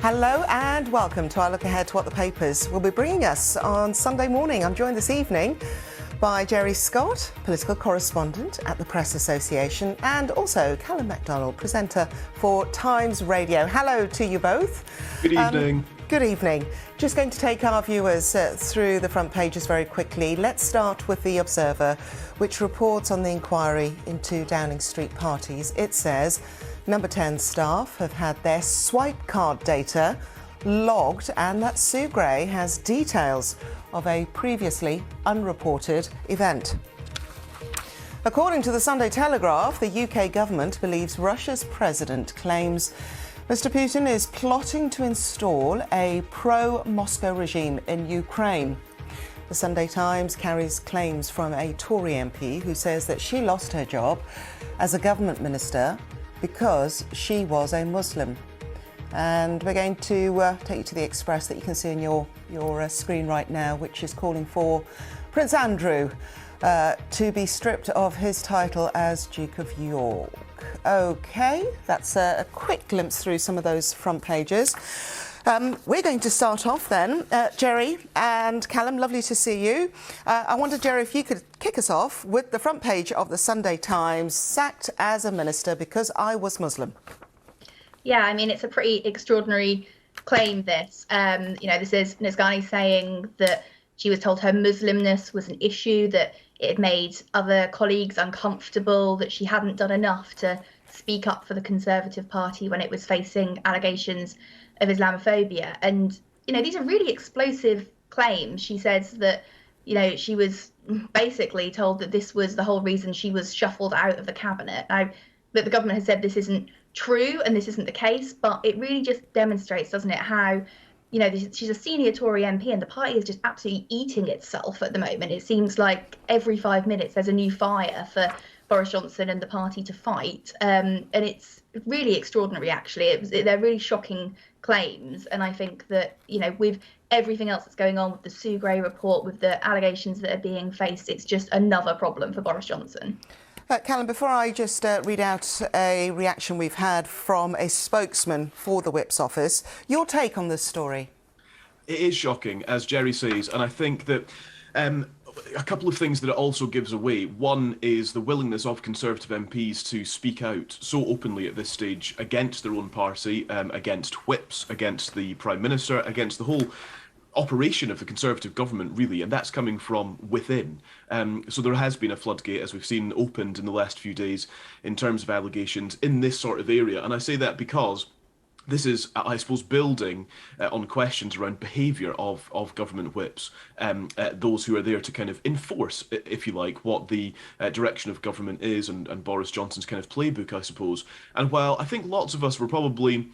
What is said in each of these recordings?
Hello and welcome to our look ahead to what the papers will be bringing us on Sunday morning. I'm joined this evening by Jerry Scott, political correspondent at the Press Association, and also Callum MacDonald, presenter for Times Radio. Hello to you both. Good evening. Good evening. Just going to take our viewers through the front pages very quickly. Let's start with The Observer, which reports on the inquiry into Downing Street parties. It says Number 10 staff have had their swipe card data logged, and that Sue Gray has details of a previously unreported event. According to the Sunday Telegraph, the UK government believes Russia's president claims Mr. Putin is plotting to install a pro-Moscow regime in Ukraine. The Sunday Times carries claims from a Tory MP who says that she lost her job as a government minister because she was a Muslim. And we're going to take you to the Express that you can see on your screen right now, which is calling for Prince Andrew to be stripped of his title as Duke of York. OK, that's a quick glimpse through some of those front pages. We're going to start off then. Jerry and Callum, lovely to see you. I wonder, Jerry, if you could kick us off with the front page of the Sunday Times, sacked as a minister because I was Muslim. Yeah, I mean, it's a pretty extraordinary claim, this. This is Nazgani saying that she was told her Muslimness was an issue, that it had made other colleagues uncomfortable, that she hadn't done enough to speak up for the Conservative Party when it was facing allegations of Islamophobia. And, these are really explosive claims. She says that, she was basically told that this was the whole reason she was shuffled out of the cabinet. Now, that the government has said this isn't true and this isn't the case, but it really just demonstrates, doesn't it, how, she's a senior Tory MP and the party is just absolutely eating itself at the moment. It seems like every 5 minutes there's a new fire for Boris Johnson and the party to fight. And it's really extraordinary, actually. They're really shocking claims. And I think that, with everything else that's going on with the Sue Gray report, with the allegations that are being faced, it's just another problem for Boris Johnson. Callum, before I just read out a reaction we've had from a spokesman for the Whip's office, your take on this story? It is shocking, as Jerry says, and I think that a couple of things that it also gives away. One is the willingness of Conservative MPs to speak out so openly at this stage against their own party, against whips, against the Prime Minister, against the whole operation of the Conservative government, really, and that's coming from within. So there has been a floodgate, as we've seen, opened in the last few days in terms of allegations in this sort of area. And I say that because this is, I suppose, building on questions around behaviour of government whips, those who are there to kind of enforce, if you like, what the direction of government is, and Boris Johnson's kind of playbook, I suppose. And while I think lots of us were probably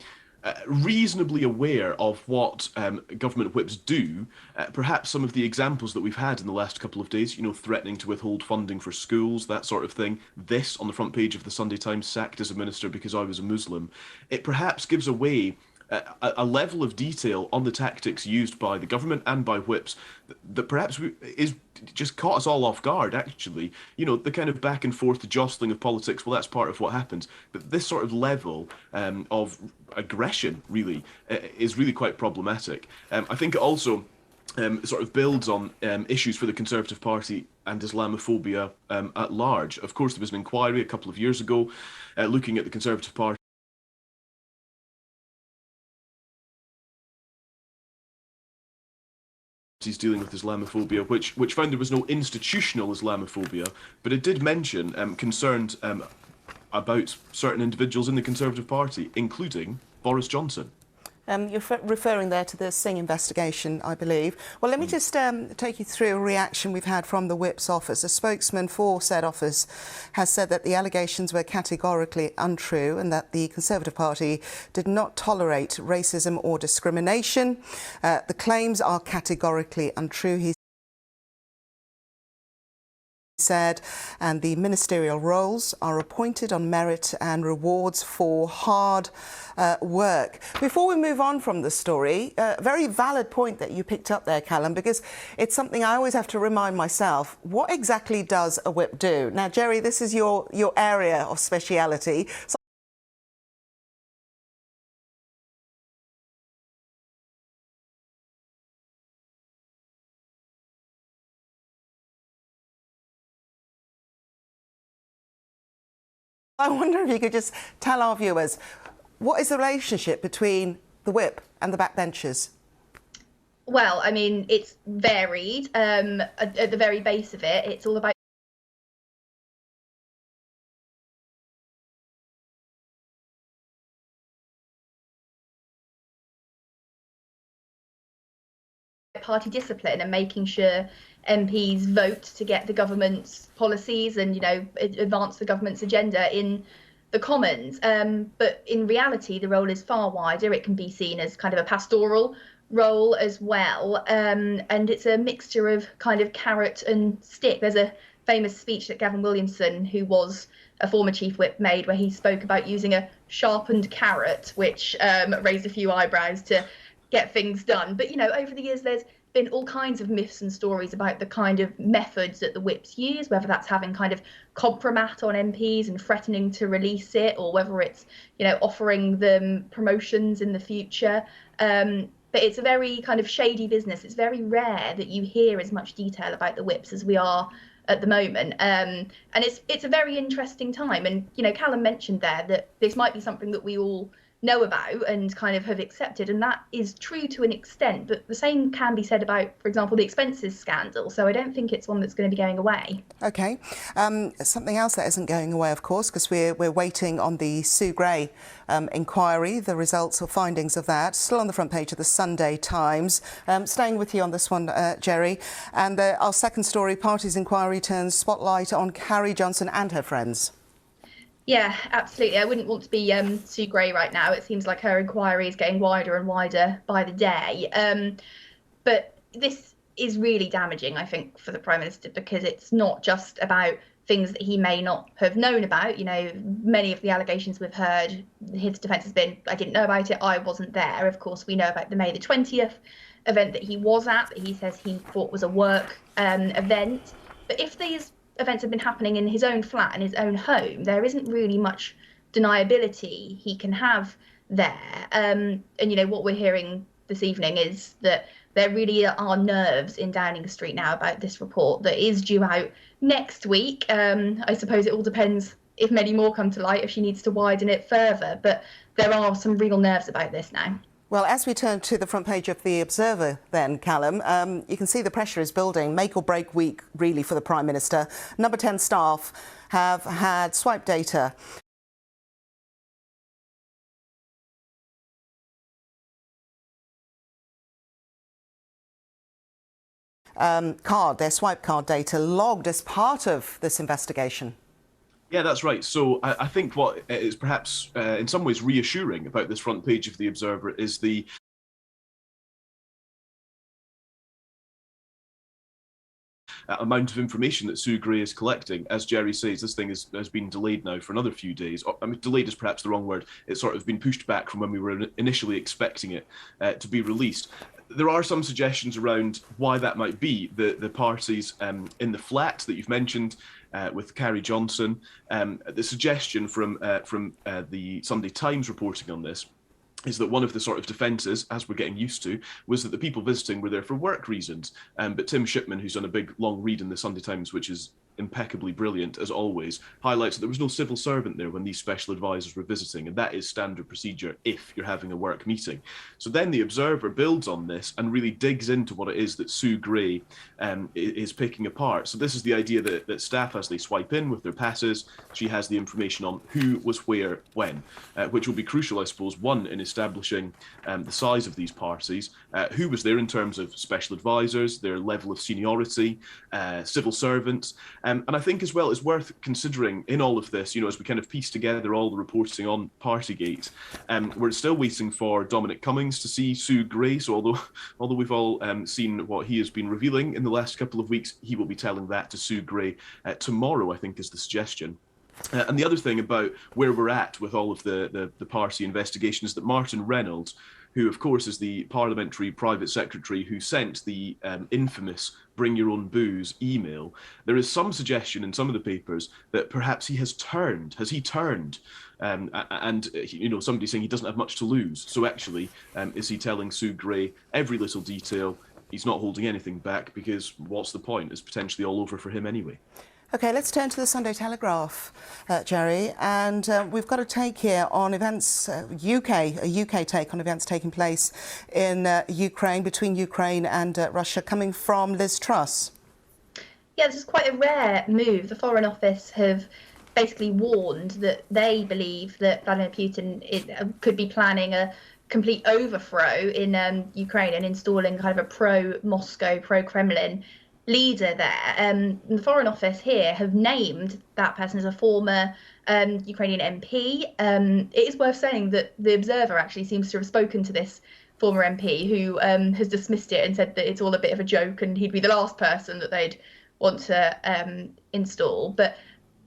reasonably aware of what government whips do, perhaps some of the examples that we've had in the last couple of days, threatening to withhold funding for schools, that sort of thing, this on the front page of the Sunday Times, sacked as a minister because I was a Muslim, it perhaps gives away a level of detail on the tactics used by the government and by whips that perhaps is just caught us all off guard, actually. The kind of back and forth, the jostling of politics, well, that's part of what happens. But this sort of level of aggression, really, is really quite problematic. I think it also sort of builds on issues for the Conservative Party and Islamophobia at large. Of course, there was an inquiry a couple of years ago looking at the Conservative Party dealing with Islamophobia, which found there was no institutional Islamophobia, but it did mention concerns about certain individuals in the Conservative Party, including Boris Johnson. You're referring there to the Singh investigation, I believe. Well, let me just take you through a reaction we've had from the Whip's office. A spokesman for said office has said that the allegations were categorically untrue and that the Conservative Party did not tolerate racism or discrimination. The claims are categorically untrue, he said, and the ministerial roles are appointed on merit and rewards for hard work. Before we move on from the story, a very valid point that you picked up there, Callum, because it's something I always have to remind myself, what exactly does a whip do? Now, Jerry, this is your area of speciality. So I wonder if you could just tell our viewers, what is the relationship between the whip and the backbenchers? Well, I mean, it's varied. At the very base of it, it's all about party discipline and making sure MPs vote to get the government's policies and, you know, advance the government's agenda in the Commons. But in reality, the role is far wider. It can be seen as kind of a pastoral role as well. And it's a mixture of kind of carrot and stick. There's a famous speech that Gavin Williamson, who was a former chief whip, made where he spoke about using a sharpened carrot, which raised a few eyebrows to get things done. But, you know, over the years, there's been all kinds of myths and stories about the kind of methods that the whips use, whether that's having kind of compromat on MPs and threatening to release it, or whether it's, you know, offering them promotions in the future. But it's a very kind of shady business. It's very rare that you hear as much detail about the whips as we are at the moment. And it's a very interesting time. And, you know, Callum mentioned there that this might be something that we all know about and kind of have accepted, and that is true to an extent, but the same can be said about, for example, the expenses scandal. So I don't think it's one that's going to be going away. OK. Something else that isn't going away, of course, because we're waiting on the Sue Gray inquiry, the results or findings of that, still on the front page of the Sunday Times. Staying with you on this one, Jerry, and our second story, Party's inquiry turns spotlight on Carrie Johnson and her friends. Yeah, absolutely. I wouldn't want to be Sue Gray right now. It seems like her inquiry is getting wider and wider by the day. But this is really damaging, I think, for the Prime Minister, because it's not just about things that he may not have known about. You know, many of the allegations we've heard, his defence has been, I didn't know about it, I wasn't there. Of course, we know about the May the 20th event that he was at, that he says he thought was a work event. But if these events have been happening in his own flat and his own home, there isn't really much deniability he can have there. And, you know, what we're hearing this evening is that there really are nerves in Downing Street now about this report that is due out next week. I suppose it all depends if many more come to light, if she needs to widen it further. But there are some real nerves about this now. Well, as we turn to the front page of The Observer then, Callum, you can see the pressure is building. Make or break week, really, for the Prime Minister. Number 10 staff have had swipe data their swipe card data logged as part of this investigation. Yeah, that's right. So I think what is perhaps in some ways reassuring about this front page of The Observer is the amount of information that Sue Gray is collecting. As Jerry says, this thing has been delayed now for another few days. I mean, delayed is perhaps the wrong word. It's sort of been pushed back from when we were initially expecting it to be released. There are some suggestions around why that might be. The parties in the flat that you've mentioned with Carrie Johnson, the suggestion from the Sunday Times reporting on this is that one of the sort of defences, as we're getting used to, was that the people visiting were there for work reasons. But Tim Shipman, who's done a big long read in the Sunday Times, which is impeccably brilliant as always, highlights that there was no civil servant there when these special advisors were visiting, and that is standard procedure if you're having a work meeting. So then the Observer builds on this and really digs into what it is that Sue Gray is picking apart. So this is the idea that staff, as they swipe in with their passes, she has the information on who was where when, which will be crucial, I suppose, one, in establishing the size of these parties, who was there in terms of special advisors, their level of seniority, civil servants. And I think as well it's worth considering in all of this, you know, as we kind of piece together all the reporting on Partygate, we're still waiting for Dominic Cummings to see Sue Gray. So although we've all seen what he has been revealing in the last couple of weeks, he will be telling that to Sue Gray tomorrow, I think is the suggestion. And the other thing about where we're at with all of the party investigation is that Martin Reynolds, who of course is the parliamentary private secretary who sent the infamous bring your own booze email, there is some suggestion in some of the papers that perhaps he has turned. Has he turned? And you know, somebody saying he doesn't have much to lose. So actually, is he telling Sue Gray every little detail? He's not holding anything back, because what's the point? It's potentially all over for him anyway. OK, let's turn to the Sunday Telegraph, Jerry, and we've got a take here on events, a UK take on events taking place in Ukraine, between Ukraine and Russia, coming from Liz Truss. Yeah, this is quite a rare move. The Foreign Office have basically warned that they believe that Vladimir Putin could be planning a complete overthrow in Ukraine and installing kind of a pro-Moscow, pro-Kremlin leader there. The Foreign Office here have named that person as a former Ukrainian MP. It is worth saying that the Observer actually seems to have spoken to this former MP who has dismissed it and said that it's all a bit of a joke and he'd be the last person that they'd want to install. But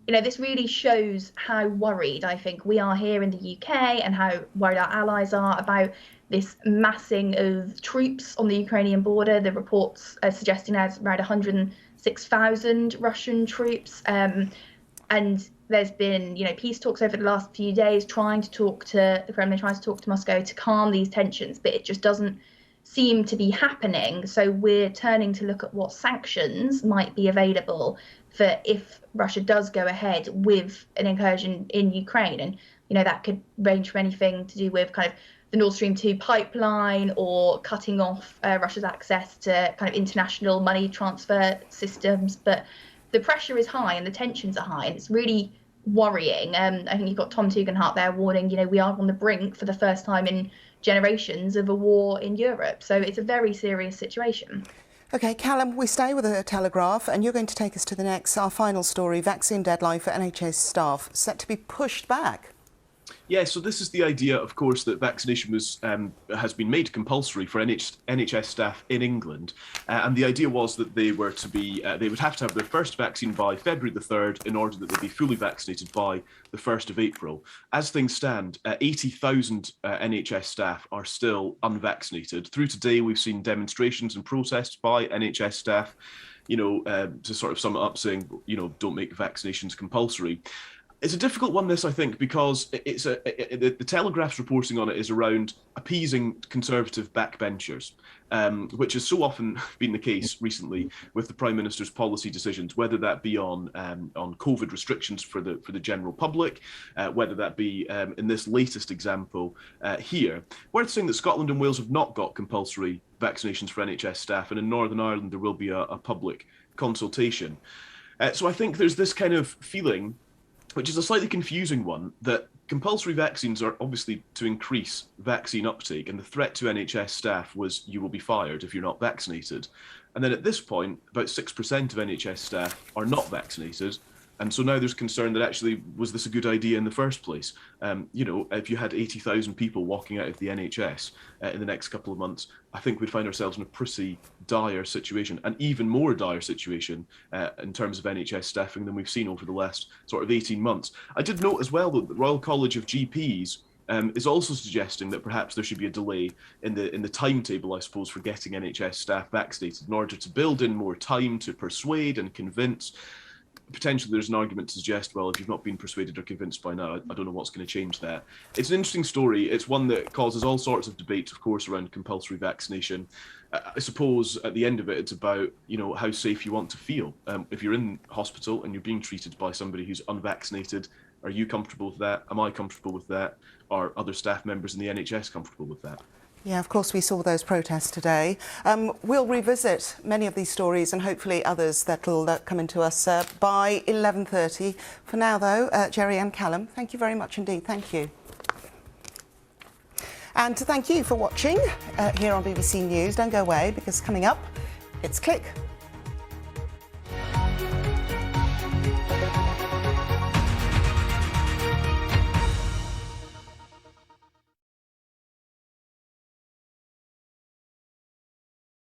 you know, this really shows how worried I think we are here in the UK and how worried our allies are about this massing of troops on the Ukrainian border. The reports are suggesting there's around 106,000 Russian troops. And there's been, you know, peace talks over the last few days trying to talk to the Kremlin, trying to talk to Moscow to calm these tensions, but it just doesn't seem to be happening. So we're turning to look at what sanctions might be available for if Russia does go ahead with an incursion in Ukraine. And, you know, that could range from anything to do with kind of the Nord Stream 2 pipeline or cutting off Russia's access to kind of international money transfer systems. But the pressure is high and the tensions are high, and it's really worrying. I think you've got Tom Tugendhat there warning, you know, we are on the brink for the first time in generations of a war in Europe. So it's a very serious situation. OK, Callum, we stay with the Telegraph and you're going to take us to the next, our final story, vaccine deadline for NHS staff set to be pushed back. Yeah, so this is the idea, of course, that vaccination has been made compulsory for NHS staff in England, and the idea was that they were to be they would have to have their first vaccine by February the 3rd in order that they'd be fully vaccinated by the 1st of April. As things stand, 80,000 NHS staff are still unvaccinated. Through today, we've seen demonstrations and protests by NHS staff, you know, to sort of sum it up, saying, you know, don't make vaccinations compulsory. It's a difficult one, this, I think, because the Telegraph's reporting on it is around appeasing Conservative backbenchers, which has so often been the case recently with the Prime Minister's policy decisions, whether that be on COVID restrictions for the general public, whether that be in this latest example here. Worth saying that Scotland and Wales have not got compulsory vaccinations for NHS staff, and in Northern Ireland there will be a public consultation. So I think there's this kind of feeling, which is a slightly confusing one, that compulsory vaccines are obviously to increase vaccine uptake, and the threat to NHS staff was you will be fired if you're not vaccinated. And then at this point, about 6% of NHS staff are not vaccinated. And so now there's concern that actually, was this a good idea in the first place? You know, if you had 80,000 people walking out of the NHS in the next couple of months, I think we'd find ourselves in a pretty dire situation, an even more dire situation in terms of NHS staffing than we've seen over the last sort of 18 months. I did note as well that the Royal College of GPs is also suggesting that perhaps there should be a delay in the timetable, I suppose, for getting NHS staff vaccinated in order to build in more time to persuade and convince. Potentially there's an argument to suggest, well, if you've not been persuaded or convinced by now, I don't know what's going to change that. It's an interesting story. It's one that causes all sorts of debate, of course, around compulsory vaccination. I suppose at the end of it, it's about, you know, how safe you want to feel. If you're in hospital and you're being treated by somebody who's unvaccinated, are you comfortable with that? Am I comfortable with that? Are other staff members in the NHS comfortable with that? Yeah, of course, we saw those protests today. We'll revisit many of these stories and hopefully others that will come into us by 11:30. For now, though, Jerry and Callum, thank you very much indeed. Thank you. And to thank you for watching here on BBC News. Don't go away, because coming up, it's Click.